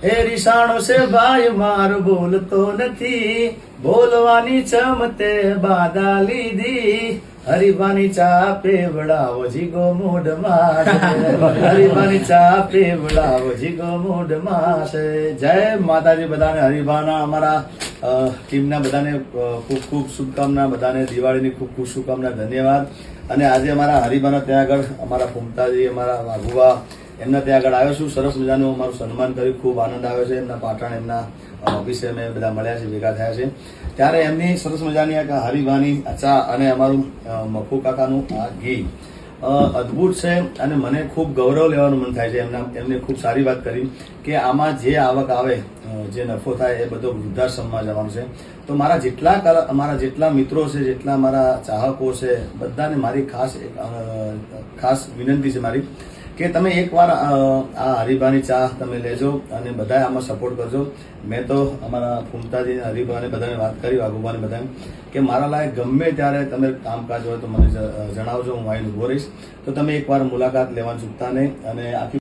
હે રીસાણો છે ભાઈ માર બોલતો નથી, બોલવાની ચમતે બાધા લીધી, હરિભાની ચા પીવડાવો જીગો મૂઢમાં છે, હરિભાની ચા પીવડાવો જીગો મૂઢમાં છે. જય માતાજી. બધાને હરિભાના અમારા ટીમના બધાને ખૂબ ખૂબ શુભકામના, બધાને દિવાળીની ખૂબ ખૂબ શુભકામના, ધન્યવાદ. અને આજે અમારા હરિભાના ત્યાં આગળ અમારા ફૂમતાજી, અમારા વાઘુવા, એમના ત્યાં આગળ આવ્યો છું. સરસ મજાનું અમારું સન્માન કર્યું, ખૂબ આનંદ આવ્યો છે. એમના પાટણ એમના ઓફિસે અમે બધા મળ્યા છે, ભેગા થયા છે. ત્યારે એમની સરસ મજાની આ હરિભાની ચા અને અમારું મફુ કાકાનું આ ઘી અદ્ભુત છે. અને મને ખૂબ ગૌરવ લેવાનું મન થાય છે. એમને ખૂબ સારી વાત કરી કે આમાં જે આવક આવે, જે નફો થાય એ બધો વૃદ્ધાશ્રમમાં જવાનું છે. તો મારા જેટલા મિત્રો છે, જેટલા મારા ચાહકો છે, બધાને મારી ખાસ વિનંતી છે મારી કે તમે એકવાર આ હરિભાની ચા તમે લેજો અને બધા આમાં સપોર્ટ કરજો. મેં તો અમારા ફૂમતાજી, હરિભાને બધાને વાત કરી, વાઘુભાને બધાને, કે મારા લાયક ગમે ત્યારે તમે કામકાજ હોય તો મને જણાવજો, હું આવીને ઉભો રહીશ. તો તમે એકવાર મુલાકાત લેવાનું ચૂકતા નહીં. અને આખી